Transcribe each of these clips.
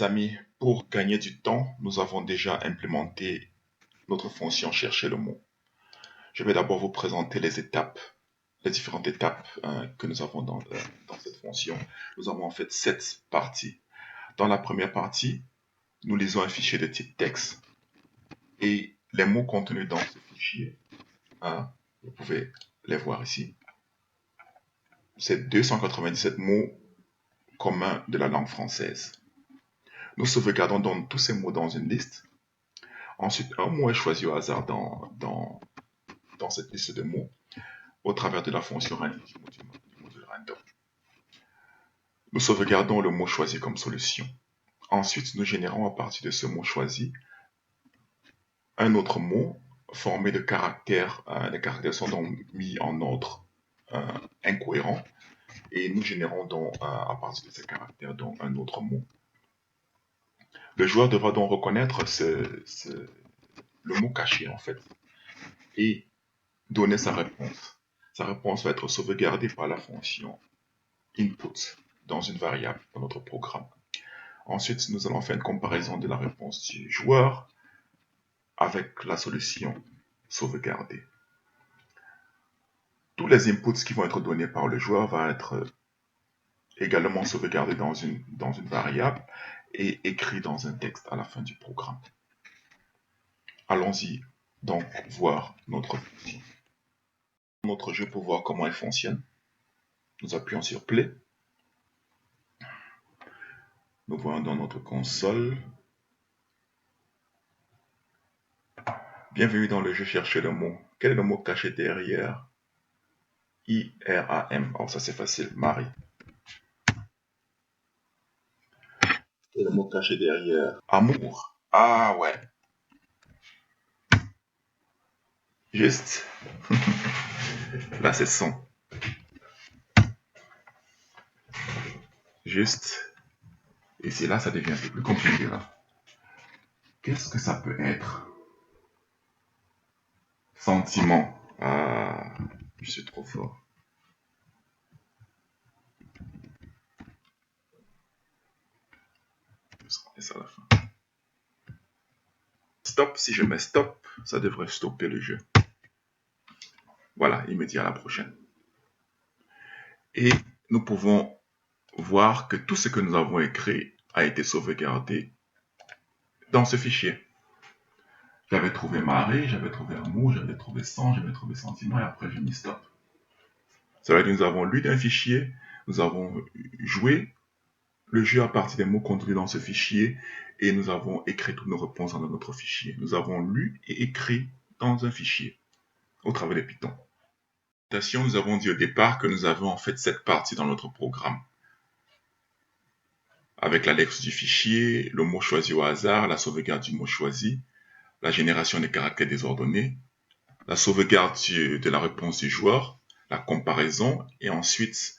amis, pour gagner du temps, nous avons déjà implémenté notre fonction chercher le mot. Je vais d'abord vous présenter les étapes, les différentes étapes que nous avons dans cette fonction. Nous avons en fait 7 parties. Dans la première partie, nous lisons un fichier de type texte et les mots contenus dans ce fichier, vous pouvez les voir ici. C'est 297 mots communs de la langue française. Nous sauvegardons donc tous ces mots dans une liste. Ensuite, un mot est choisi au hasard dans cette liste de mots au travers de la fonction random du module random. Nous sauvegardons le mot choisi comme solution. Ensuite, nous générons à partir de ce mot choisi un autre mot formé de caractères. Les caractères sont donc mis en ordre incohérent et nous générons donc à partir de ces caractères donc un autre mot. Le joueur devra donc reconnaître le mot caché en fait et donner sa réponse. Sa réponse va être sauvegardée par la fonction input dans une variable dans notre programme. Ensuite, nous allons faire une comparaison de la réponse du joueur avec la solution sauvegardée. Tous les inputs qui vont être donnés par le joueur vont être également sauvegardés dans une variable et écrits dans un texte à la fin du programme. Allons-y donc voir notre jeu pour voir comment elle fonctionne. Nous appuyons sur Play. Nous voyons dans notre console. Bienvenue dans le jeu chercher le mot. Quel est le mot caché derrière IRAM? Alors ça c'est facile, Marie. Quel est le mot caché derrière amour? Ah ouais. Juste. Là c'est son. Juste. Et c'est là ça devient un peu plus compliqué là. Qu'est-ce que ça peut être? Sentiment. Ah, je suis trop fort. Et ça à la fin. Stop, si je mets stop, ça devrait stopper le jeu. Voilà, il me dit à la prochaine. Et nous pouvons voir que tout ce que nous avons écrit a été sauvegardé dans ce fichier. J'avais trouvé marée, j'avais trouvé amour, j'avais trouvé sang, j'avais trouvé sentiment et après j'ai mis stop. Ça veut dire que nous avons lu d'un fichier, nous avons joué le jeu à partir des mots contenus dans ce fichier et nous avons écrit toutes nos réponses dans notre fichier. Nous avons lu et écrit dans un fichier au travers de Python. Nous avons dit au départ que nous avons en fait 7 parties dans notre programme. Avec la lecture du fichier, le mot choisi au hasard, la sauvegarde du mot choisi, la génération des caractères désordonnés, la sauvegarde de la réponse du joueur, la comparaison et ensuite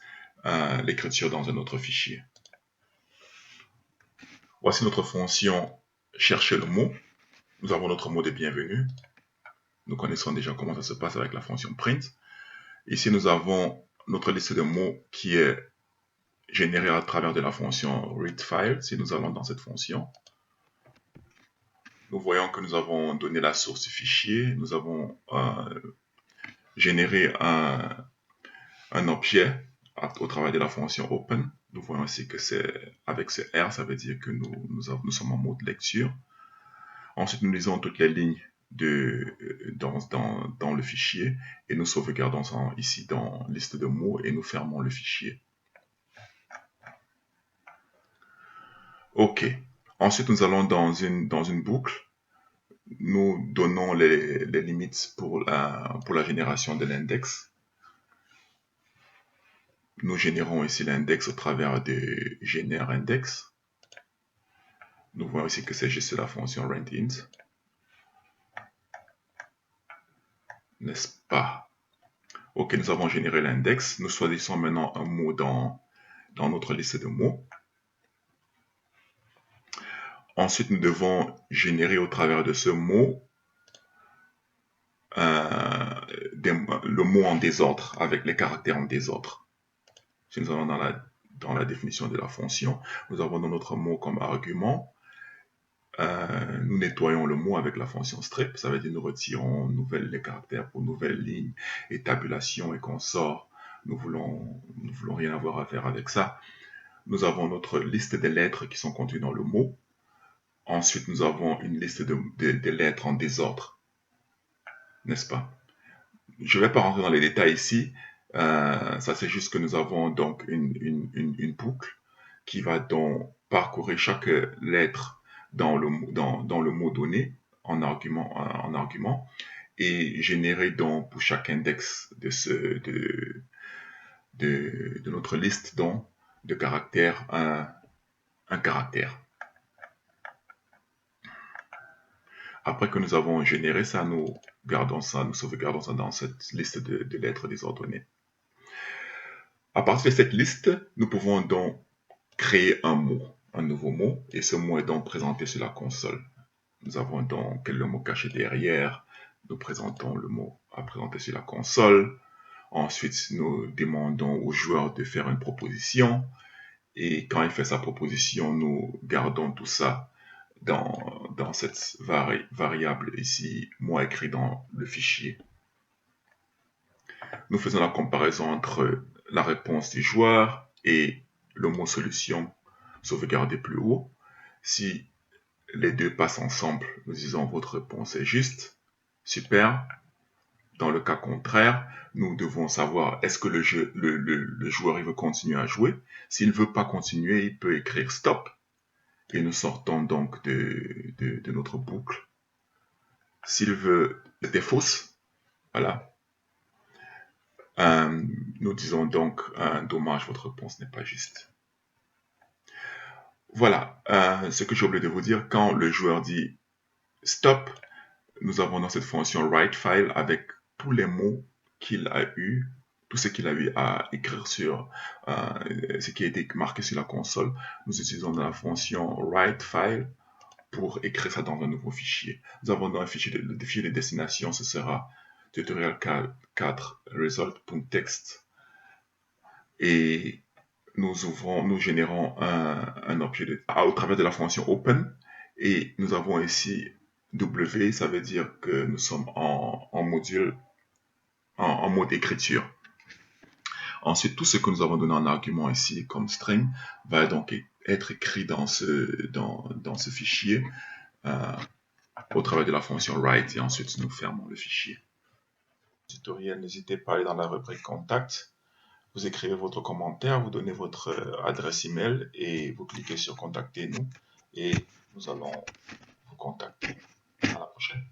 l'écriture dans un autre fichier. Voici notre fonction chercher le mot. Nous avons notre mot de bienvenue. Nous connaissons déjà comment ça se passe avec la fonction print. Ici, nous avons notre liste de mots qui est générée à travers de la fonction readFile. Si nous allons dans cette fonction, nous voyons que nous avons donné la source du fichier. Nous avons généré un objet au travers de la fonction open. Nous voyons aussi que c'est avec ce R, ça veut dire que nous sommes en mode lecture. Ensuite, nous lisons toutes les lignes dans le fichier et nous sauvegardons ça ici dans liste de mots et nous fermons le fichier. Ok. Ensuite, nous allons dans une boucle. Nous donnons les limites pour la génération de l'index. Nous générons ici l'index au travers de GenerIndex. Nous voyons aussi que c'est juste la fonction randint. N'est-ce pas? Ok, nous avons généré l'index. Nous choisissons maintenant un mot dans notre liste de mots. Ensuite, nous devons générer au travers de ce mot le mot en désordre, avec les caractères en désordre. Si nous allons dans la dans la définition de la fonction. Nous avons dans notre mot comme argument. Nous nettoyons le mot avec la fonction strip. Ça veut dire nous retirons les caractères pour nouvelle ligne et tabulation et qu'on sort. Nous voulons rien avoir à faire avec ça. Nous avons notre liste des lettres qui sont contenues dans le mot. Ensuite, nous avons une liste de lettres en désordre. N'est-ce pas? Je ne vais pas rentrer dans les détails ici. Ça, c'est juste que nous avons donc une boucle qui va donc parcourir chaque lettre dans le mot donné en argument et générer donc pour chaque index de notre liste donc de caractères un caractère. Après que nous avons généré ça, nous sauvegardons ça dans cette liste de lettres désordonnées. À partir de cette liste, nous pouvons donc créer un nouveau mot, et ce mot est donc présenté sur la console. Nous avons donc le mot caché derrière, nous présentons le mot à présenter sur la console. Ensuite, nous demandons au joueur de faire une proposition, et quand il fait sa proposition, nous gardons tout ça dans cette variable ici, moi écrit dans le fichier. Nous faisons la comparaison entre la réponse du joueur et le mot solution sauvegardé plus haut. Si les deux passent ensemble, nous disons votre réponse est juste, super. Dans le cas contraire, nous devons savoir est-ce que le joueur il veut continuer à jouer. S'il ne veut pas continuer, il peut écrire stop. Et nous sortons donc de notre boucle. S'il veut, c'était fausse, voilà. Nous disons donc, dommage, votre réponse n'est pas juste. Voilà, ce que j'ai oublié de vous dire, quand le joueur dit stop, nous avons dans cette fonction writeFile avec tous les mots qu'il a eu, tout ce qu'il a eu à écrire sur ce qui a été marqué sur la console. Nous utilisons dans la fonction writeFile pour écrire ça dans un nouveau fichier. Nous avons dans un fichier de destination, ce sera tutorial 4 result.txt et nous générons un objet au travers de la fonction open et nous avons ici W, ça veut dire que nous sommes en module, en mode écriture. Ensuite, tout ce que nous avons donné en argument ici comme string va donc être écrit dans ce fichier au travers de la fonction write et ensuite nous fermons le fichier. Tutoriel, n'hésitez pas à aller dans la rubrique contact. Vous écrivez votre commentaire, vous donnez votre adresse email et vous cliquez sur contacter nous et nous allons vous contacter. À la prochaine.